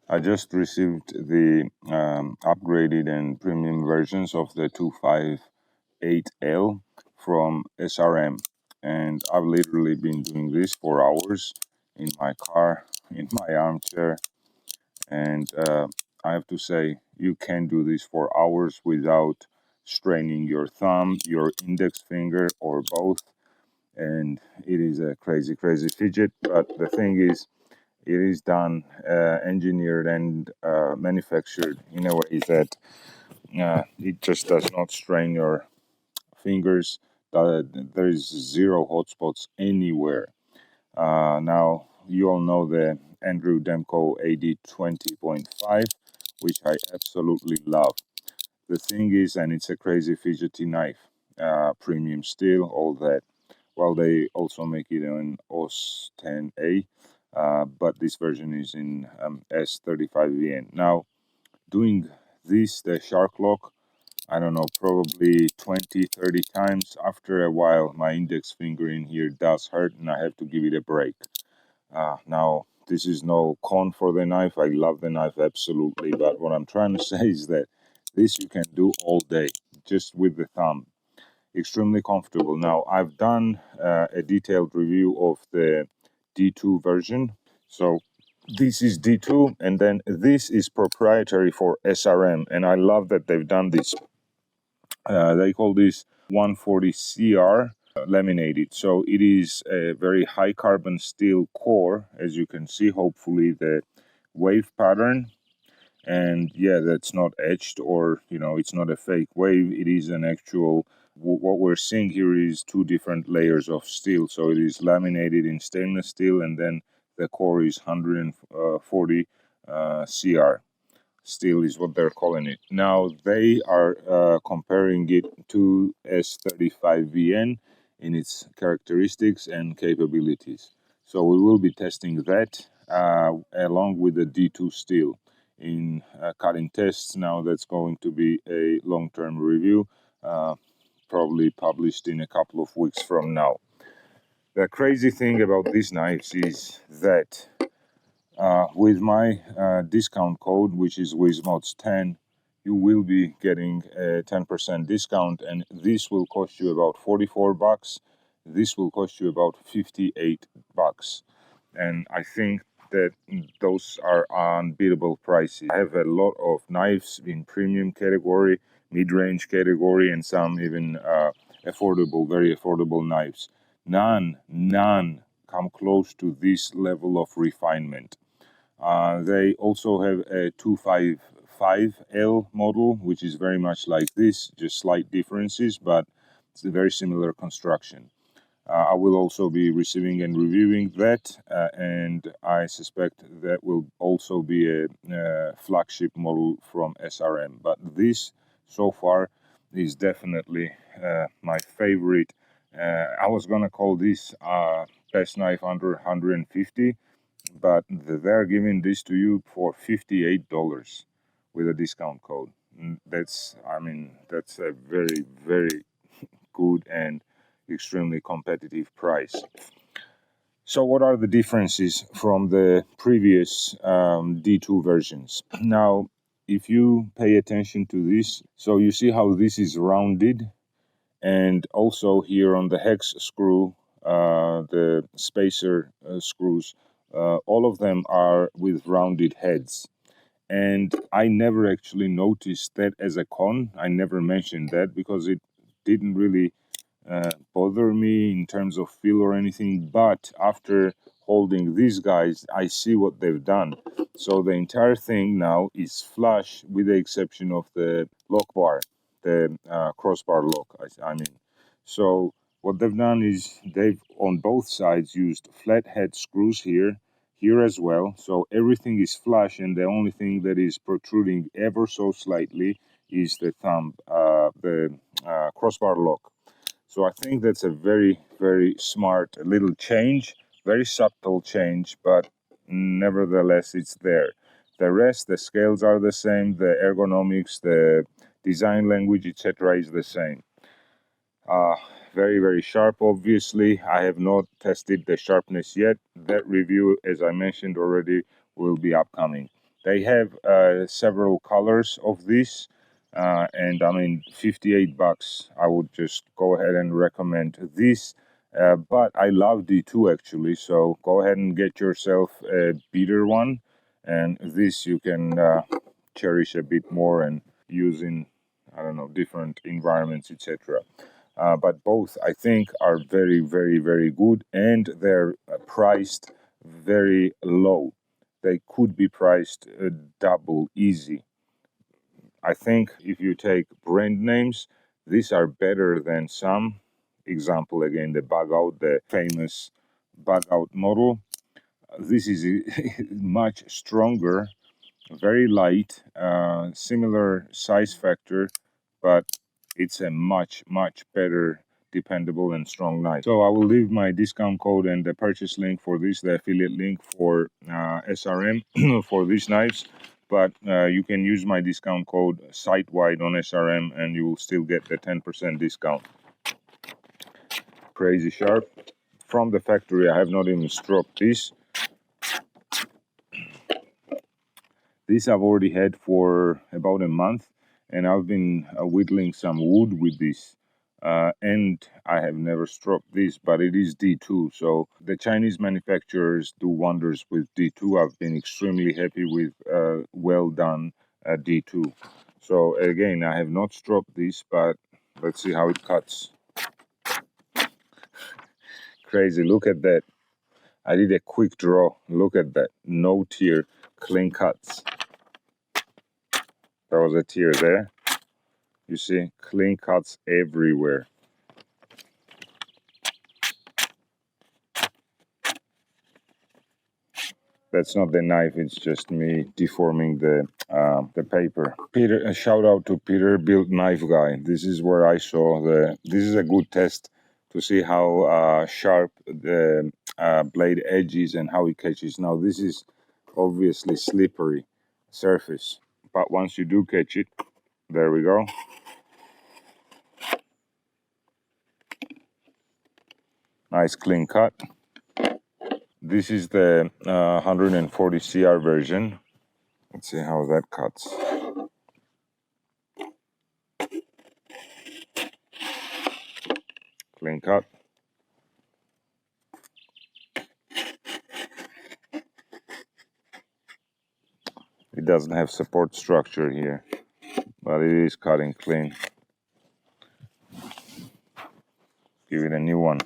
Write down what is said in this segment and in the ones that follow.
I just received the upgraded and premium versions of the 258L from SRM, and I've literally been doing this for hours in my car, in my armchair, and I have to say, you can do this for hours without straining your thumb, your index finger, or both, and it is a crazy, crazy fidget, but the thing is, it is done, engineered and manufactured in a way that it just does not strain your fingers. There is zero hotspots anywhere. Now, you all know the Andrew Demko AD 20.5, which I absolutely love. The thing is, and it's a crazy fidgety knife, premium steel, all that. Well, they also make it in OS 10A, but this version is in S35VN. Now, doing this, the shark lock, I don't know, probably 20, 30 times. After a while, my index finger in here does hurt and I have to give it a break. Now, this is no con for the knife. I love the knife, absolutely. But what I'm trying to say is that this you can do all day, just with the thumb. Extremely comfortable. Now, I've done a detailed review of the D2 version. So this is D2, and then this is proprietary for SRM. And I love that they've done this. They call this 140CR laminated. So it is a very high carbon steel core, as you can see, hopefully the wave pattern. And yeah, that's not etched, or it's not a fake wave. It is an actual, what we're seeing here is two different layers of steel. So it is laminated in stainless steel, and then the core is 140 CR steel is what they're calling it. Now they are comparing it to S35VN in its characteristics and capabilities. So we will be testing that along with the D2 steel in cutting tests. Now that's going to be a long-term review, probably published in a couple of weeks from now. The crazy thing about these knives is that with my discount code, which is WisMods 10, you will be getting a 10% discount, and this will cost you about $44. This will cost you about $58. And I think that those are unbeatable prices. I have a lot of knives in premium category, mid-range category, and some even affordable, very affordable knives. None come close to this level of refinement. They also have a 255L model, which is very much like this, just slight differences, but it's a very similar construction. I will also be receiving and reviewing that, and I suspect that will also be a flagship model from SRM. But this, so far, is definitely my favorite. I was gonna call this best knife under 150, but they're giving this to you for $58 with a discount code. That's a very, very good and extremely competitive price. So what are the differences from the previous D2 versions? Now, if you pay attention to this, so you see how this is rounded, and also here on the hex screw, the spacer screws, all of them are with rounded heads. And I never actually noticed that as a con. I never mentioned that because it didn't really bother me in terms of feel or anything. But after holding these guys, I see what they've done. So the entire thing now is flush, with the exception of the lock bar, the crossbar lock, I mean. So what they've done is they've on both sides used flat head screws here as well. So everything is flush, and the only thing that is protruding ever so slightly is the thumb, the crossbar lock. So I think that's a very, very smart little change, very subtle change, but nevertheless it's there. The rest, the scales are the same, the ergonomics, the design language, etc. is the same. Very, very sharp, obviously. I have not tested the sharpness yet. That review, as I mentioned already, will be upcoming. They have several colors of this, and I mean, 58 bucks. I would just go ahead and recommend this. But I love D2 actually, so go ahead and get yourself a beater one, and this you can cherish a bit more and use in, I don't know, different environments, etc. But both, I think, are very, very, very good, and they're priced very low. They could be priced double easy. I think if you take brand names, these are better than some. Example again, the bug out, the famous bug out model. This is much stronger, very light, similar size factor, but it's a much, much better, dependable and strong knife. So I will leave my discount code and the purchase link for this, the affiliate link for SRM for these knives. But you can use my discount code site-wide on SRM and you will still get the 10% discount. Crazy sharp. From the factory, I have not even stropped this. This I've already had for about a month, and I've been whittling some wood with this. And I have never stropped this, but it is D2. So the Chinese manufacturers do wonders with D2. I've been extremely happy with well done D2. So again, I have not stropped this, but let's see how it cuts. Crazy, look at that. I did a quick draw. Look at that. No tear, clean cuts. There was a tear there. You see, clean cuts everywhere. That's not the knife, it's just me deforming the paper. Peter, a shout out to Peter Built Knife Guy. This is where I saw this is a good test to see how sharp the blade edge is and how it catches. Now this is obviously slippery surface, but once you do catch it, there we go. Nice clean cut. This is the 140 CR version. Let's see how that cuts. Clean cut. It doesn't have support structure here, but it is cutting clean. Give it a new one.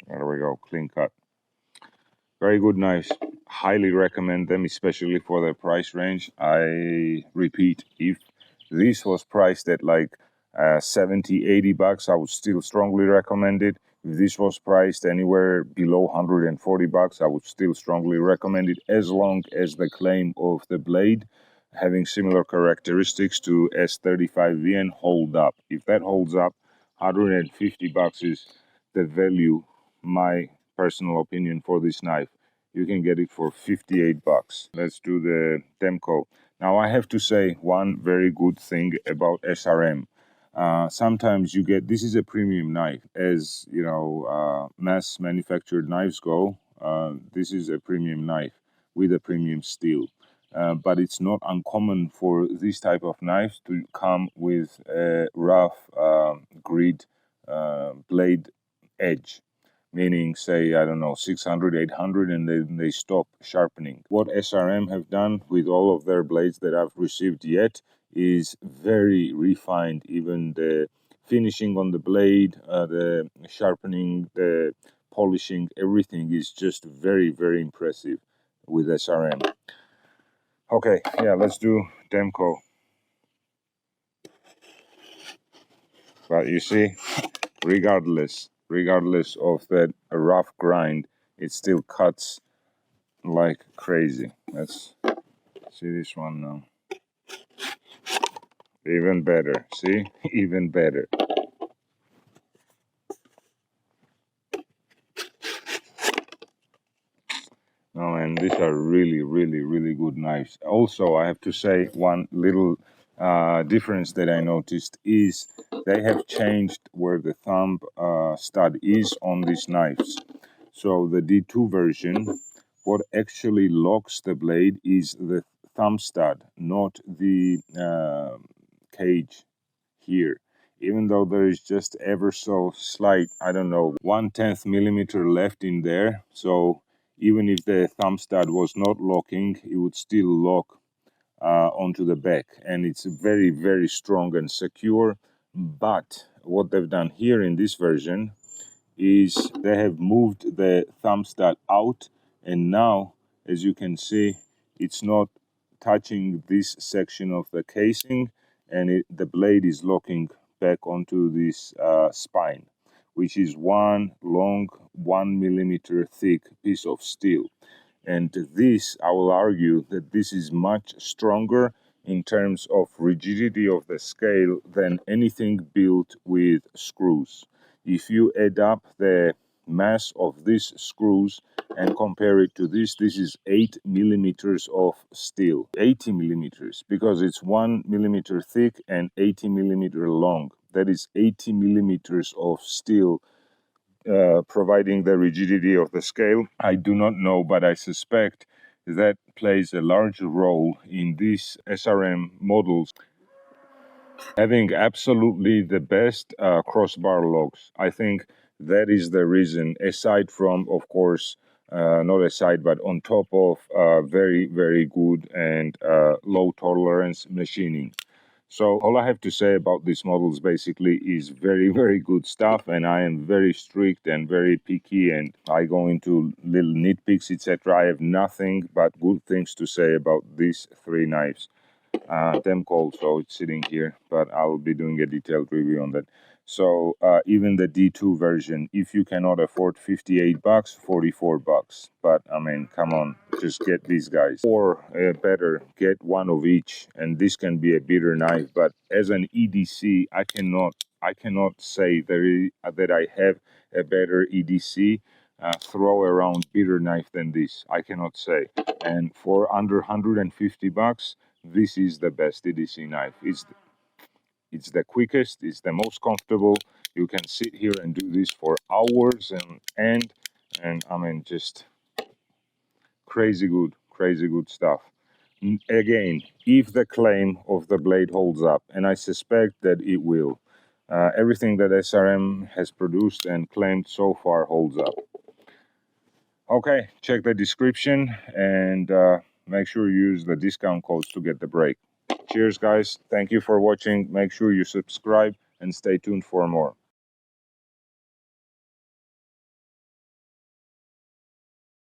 There we go, clean cut. Very good knives. Highly recommend them, especially for their price range. I repeat, if this was priced at like 70, 80 bucks, I would still strongly recommend it. If this was priced anywhere below 140 bucks, I would still strongly recommend it, as long as the claim of the blade having similar characteristics to S35VN hold up. If that holds up, 150 bucks is the value, my personal opinion, for this knife. You can get it for 58 bucks. Let's do the Demco. Now I have to say one very good thing about SRM. Sometimes you get, this is a premium knife, as you know, mass manufactured knives go. This is a premium knife with a premium steel. But it's not uncommon for this type of knives to come with a rough grid blade edge, meaning, say, I don't know, 600, 800, and then they stop sharpening. What SRM have done with all of their blades that I've received yet is very refined. Even the finishing on the blade, the sharpening, the polishing, everything is just very, very impressive with SRM. Okay, yeah, let's do Demco. But you see, regardless of that rough grind, it still cuts like crazy. Let's see this one now. Even better, see? Even better. Oh, and these are really, really, really good knives. Also, I have to say one little difference that I noticed is they have changed where the thumb stud is on these knives. So the D2 version, what actually locks the blade is the thumb stud, not the cage here. Even though there is just ever so slight, I don't know, 1/10 millimeter left in there. So even if the thumb stud was not locking, it would still lock onto the back, and it's very, very strong and secure. But what they've done here in this version is they have moved the thumb stud out, and now, as you can see, it's not touching this section of the casing, and the blade is locking back onto this spine, which is one long 1 millimeter thick piece of steel. And this, I will argue that this is much stronger in terms of rigidity of the scale than anything built with screws. If you add up the mass of these screws and compare it to this is 8 millimeters of steel. 80 millimeters, because it's 1 millimeter thick and 80 millimeter long. That is 80 millimeters of steel providing the rigidity of the scale. I do not know, but I suspect that plays a large role in these SRM models having absolutely the best crossbar locks. I think that is the reason, aside from, of course, not aside, but on top of very, very good and low tolerance machining. So all I have to say about these models basically is very, very good stuff, and I am very strict and very picky, and I go into little nitpicks, etc. I have nothing but good things to say about these three knives. Them cold, so it's sitting here, but I'll be doing a detailed review on that. So even the D2 version, if you cannot afford $58, $44. But I mean, come on, just get these guys. Or better, get one of each, and this can be a bitter knife. But as an EDC, I cannot say that I have a better EDC throw around bitter knife than this. I cannot say. And for under $150, this is the best EDC knife. It's the quickest, it's the most comfortable. You can sit here and do this for hours and I mean, just crazy good stuff. Again, if the claim of the blade holds up, and I suspect that it will, everything that SRM has produced and claimed so far holds up. Okay, check the description and make sure you use the discount codes to get the break. Cheers, guys. Thank you for watching. Make sure you subscribe and stay tuned for more.